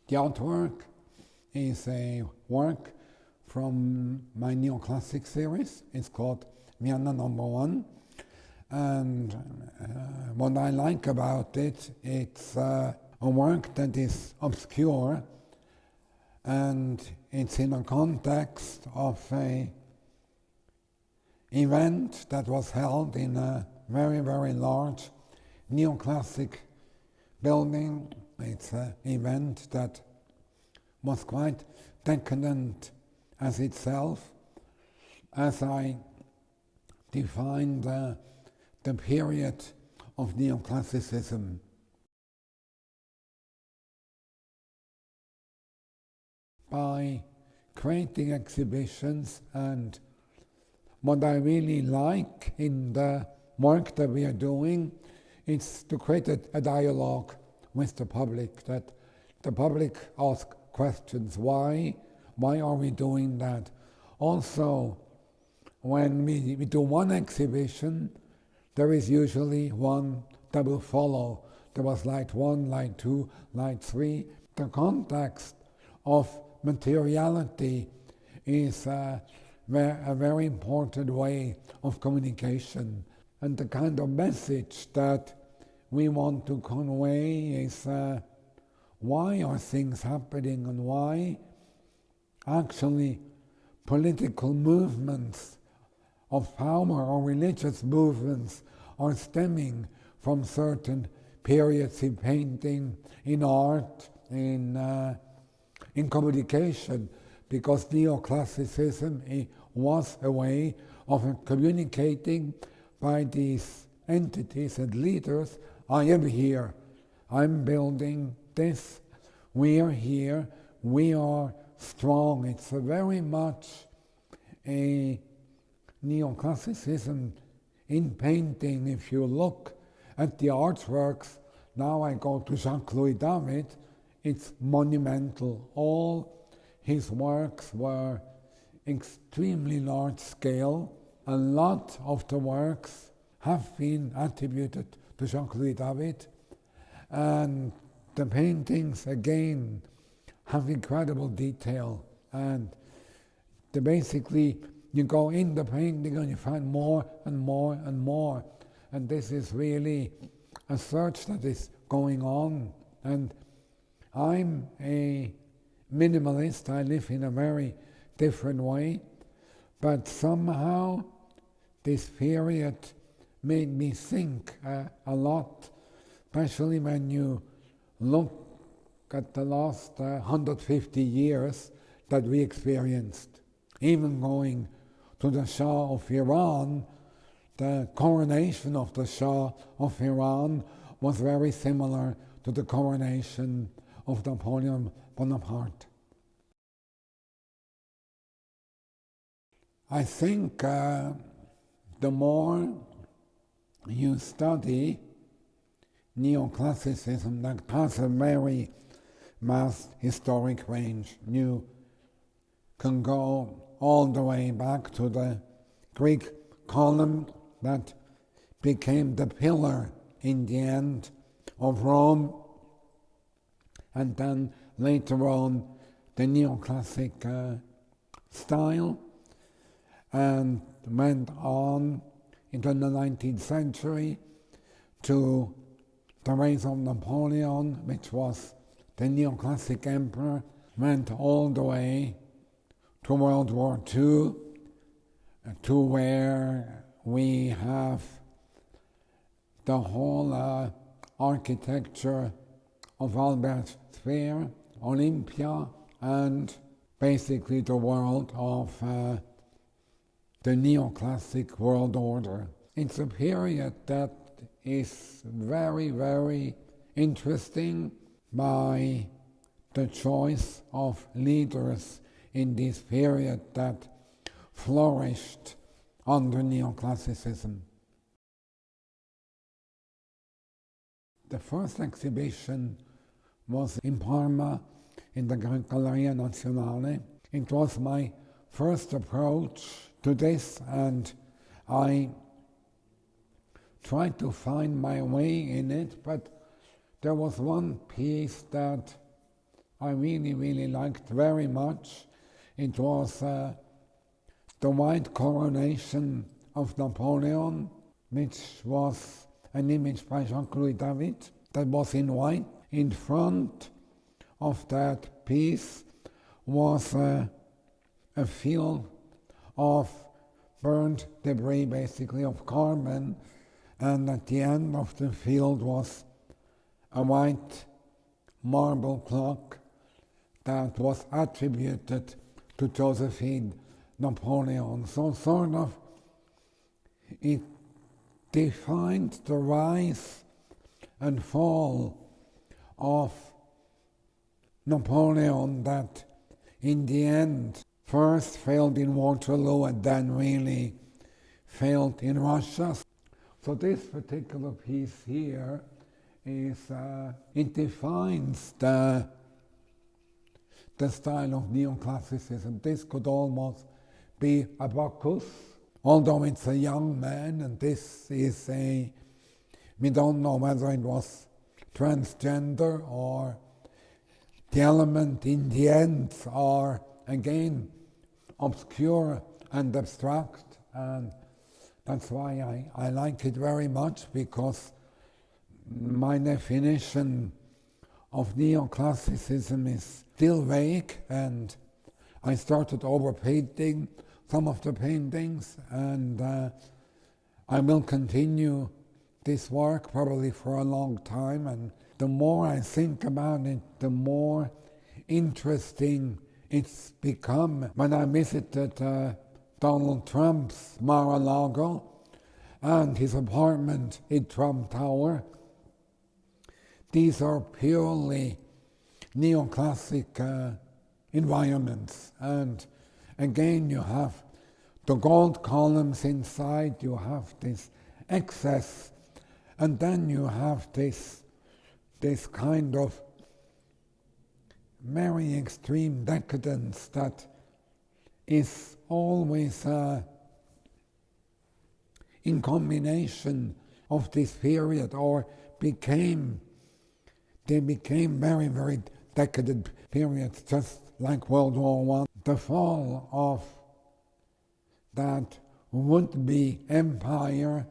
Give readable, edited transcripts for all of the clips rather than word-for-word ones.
The artwork is a work from my Neoclassic series. It's called Vienna #1. And what I like about it, it's a work that is obscure, and it's in a context of an event that was held in a very, very large Neoclassic building. It's an event that was quite decadent as itself, as I defined the period of Neoclassicism. By creating exhibitions, and what I really like in the work that we are doing is to create a dialogue with the public, that the public asks questions. Why are we doing that? Also, when we do one exhibition, there is usually one that will follow. There was light 1, light 2, light 3. The context of materiality is a very important way of communication. And the kind of message that we want to convey is why are things happening, and why actually political movements of power or religious movements are stemming from certain periods in painting, in art, in communication, because Neoclassicism was a way of communicating by these entities and leaders. I am here, I'm building this, we are here, we are strong. It's very much a Neoclassicism in painting. If you look at the artworks, now I go to Jacques-Louis David, it's monumental. All his works were extremely large scale. A lot of the works have been attributed to Jacques-Louis David, and the paintings again have incredible detail, and basically you go in the painting and you find more and more and more, and this is really a search that is going on. And I'm a minimalist, I live in a very different way, but somehow this period made me think a lot, especially when you look at the last 150 years that we experienced. Even going to the Shah of Iran, the coronation of the Shah of Iran was very similar to the coronation of Napoleon Bonaparte. I think the more you study Neoclassicism, that has a very vast historic range. You can go all the way back to the Greek column that became the pillar in the end of Rome, and then later on the Neoclassic style, and went on into the 19th century to the rise of Napoleon, which was the Neoclassic emperor, went all the way to World War II, to where we have the whole architecture of Albert's sphere, Olympia, and basically the world of the Neoclassic world order. It's a period that is very, very interesting by the choice of leaders in this period that flourished under Neoclassicism. The first exhibition was in Parma in the Galleria Nazionale. It was my first approach to this, and I tried to find my way in it, but there was one piece that I really, really liked very much. It was the white coronation of Napoleon, which was an image by Jacques-Louis David that was in white. In front of that piece was a field of burnt debris, basically of carbon, and at the end of the field was a white marble clock that was attributed to Josephine Napoleon. So sort of it defined the rise and fall of Napoleon that in the end first failed in Waterloo and then really failed in Russia. So this particular piece here is, it defines the style of Neoclassicism. This could almost be a Bacchus, although it's a young man, and this is we don't know whether it was transgender or the element in the end are again obscure and abstract, and that's why I like it very much, because my definition of Neoclassicism is still vague, and I started overpainting some of the paintings, and I will continue this work probably for a long time, and the more I think about it, the more interesting it's become. When I visited Donald Trump's Mar-a-Lago and his apartment in Trump Tower, these are purely neoclassic environments. And again, you have the gold columns inside, you have this excess, and then you have this kind of very extreme decadence that is always in combination of this period, or they became very, very decadent periods, just like World War I. The fall of that would-be empire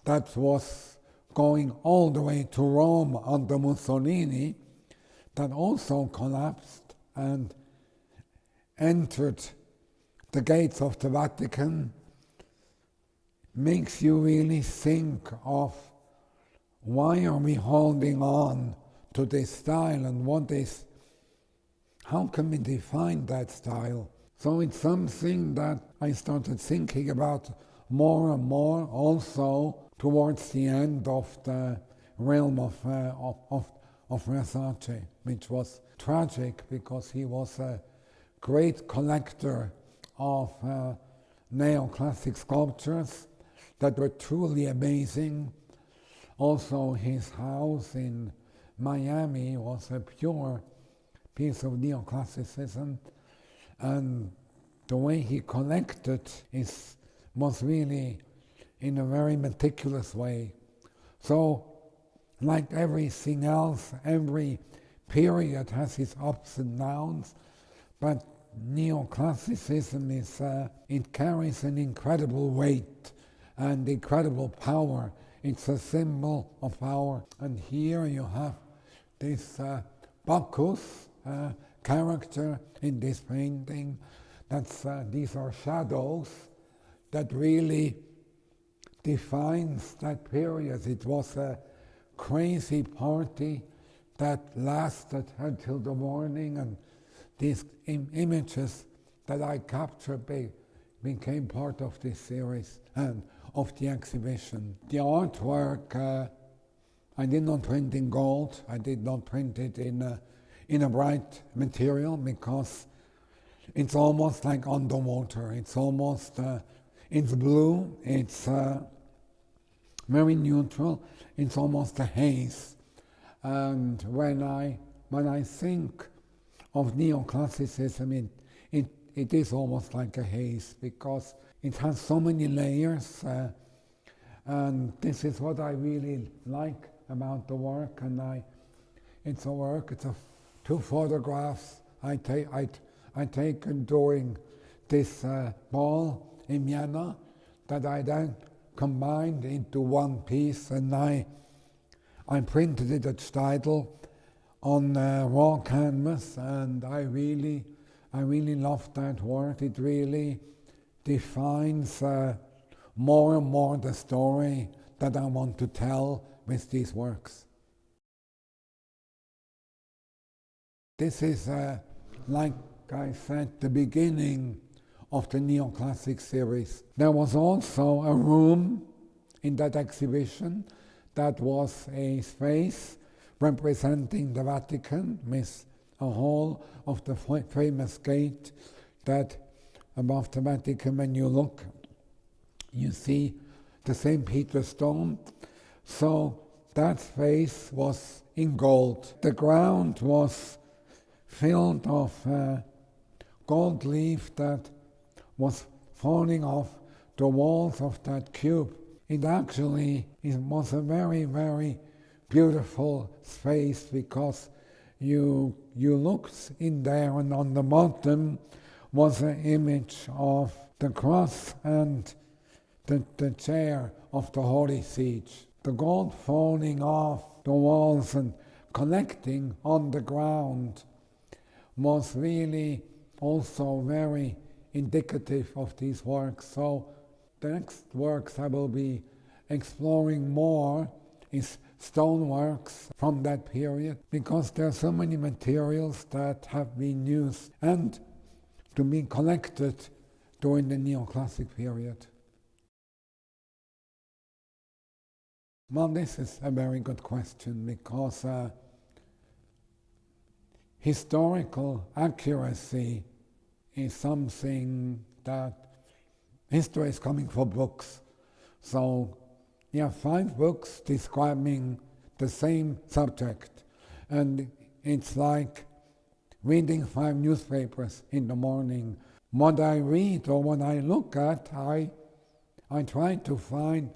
that was going all the way to Rome under Mussolini, that also collapsed and entered the gates of the Vatican, makes you really think of why are we holding on to this style, and how can we define that style? So it's something that I started thinking about more and more, also towards the end of the realm of Versace, which was tragic because he was a great collector of neoclassic sculptures that were truly amazing. Also, his house in Miami was a pure piece of neoclassicism, and the way he collected was really in a very meticulous way. So, like everything else, every period has its ups and downs, but neoclassicism is, it carries an incredible weight and incredible power. It's a symbol of power. And here you have this Bacchus character in this painting. These are shadows that really defines that period. It was a crazy party that lasted until the morning, and these images that I captured became part of this series and of the exhibition. The artwork, I did not print in gold. I did not print it in a bright material, because it's almost like underwater. It's almost, it's blue, it's very neutral, it's almost a haze. And when I think of neoclassicism, it is almost like a haze, because it has so many layers, and this is what I really like about the work. And it's a two photographs I taken during this ball in Vienna that I then combined into one piece, and I printed it at Steidl on raw canvas, and I really loved that work. It really defines more and more the story that I want to tell with these works. This is, like I said, the beginning of the Neoclassic series. There was also a room in that exhibition that was a space representing the Vatican with a hall of the famous gate that above the Vatican, when you look, you see the St. Peter's Dome. So that space was in gold. The ground was filled of gold leaf that was falling off the walls of that cube. It was a very, very beautiful space, because you looked in there, and on the bottom was an image of the cross and the chair of the Holy Siege. The gold falling off the walls and collecting on the ground was really also very indicative of these works. So the next works I will be exploring more is stoneworks from that period, because there are so many materials that have been used and to be collected during the Neoclassic period. Well, this is a very good question, because historical accuracy is something that history is coming from books. So you have 5 books describing the same subject, and it's like reading 5 newspapers in the morning. What I read or what I look at, I try to find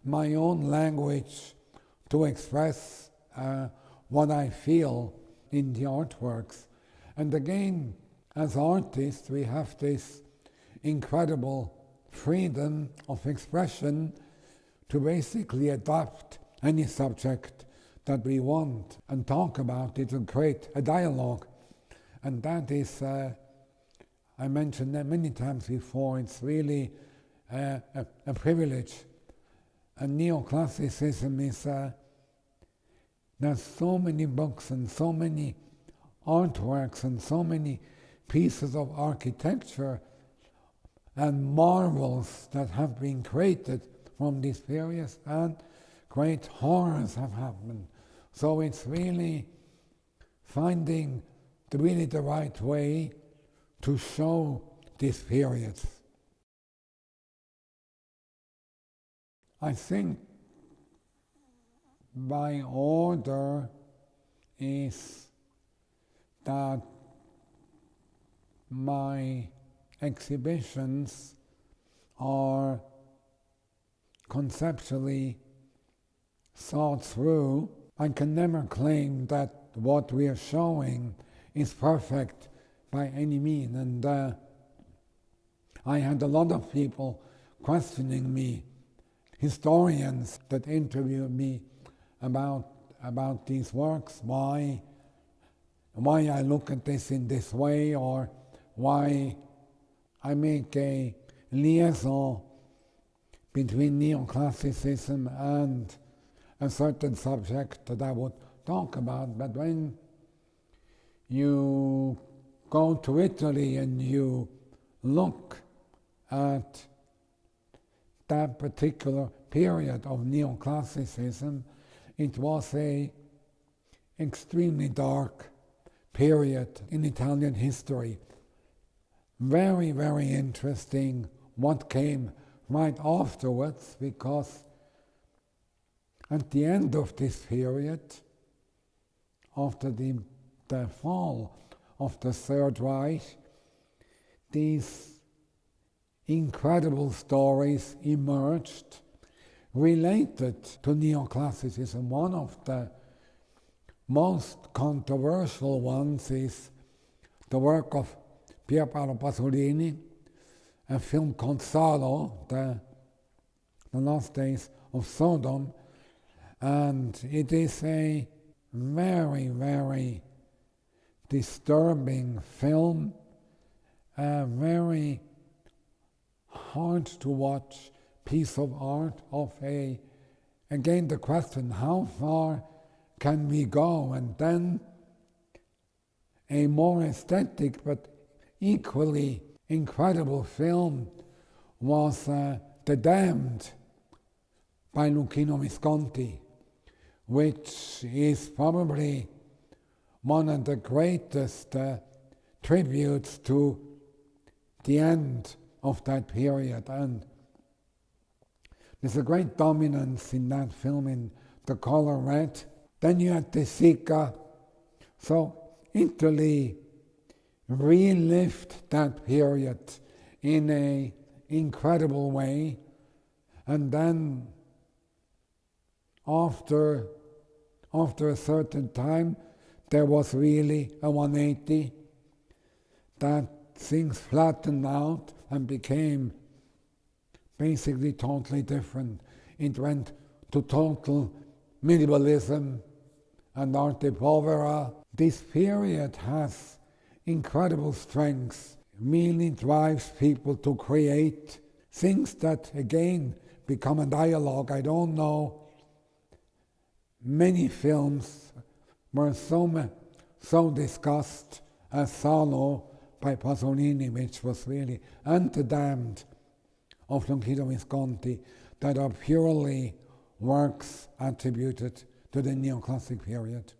my own language to express what I feel in the artworks. And again, as artists, we have this incredible freedom of expression to basically adapt any subject that we want and talk about it and create a dialogue. And that is, I mentioned that many times before, it's really a privilege. And Neoclassicism is, there's so many books and so many artworks and so many pieces of architecture and marvels that have been created from these periods, and great horrors have happened. So it's really finding the right way to show these periods. I think by order is that my exhibitions are conceptually thought through. I can never claim that what we are showing is perfect by any means, and I had a lot of people questioning me, historians that interviewed me about these works, why I look at this in this way, or why I make a liaison between Neoclassicism and a certain subject that I would talk about. But when you go to Italy and you look at that particular period of Neoclassicism, it was an extremely dark period in Italian history. Very, very interesting what came right afterwards, because at the end of this period, after the fall of the Third Reich, these incredible stories emerged related to Neoclassicism. One of the most controversial ones is the work of Pier Paolo Pasolini, a film called Salo, the Last Days of Sodom, and it is a very, very disturbing film, a very hard to watch piece of art again the question, how far can we go? And then a more aesthetic but equally incredible film was The Damned by Luchino Visconti, which is probably one of the greatest tributes to the end of that period. And there's a great dominance in that film in the color red. Then you had De Sica. So Italy relived that period in an incredible way. And then after a certain time, there was really a 180, that things flattened out and became basically totally different. It went to total minimalism and arte povera. This period has incredible strengths, really drives people to create things that again become a dialogue. I don't know many films were so discussed as Salo by Pasolini, which was really, and The Damned of Luchino Visconti, that are purely works attributed to the neoclassic period.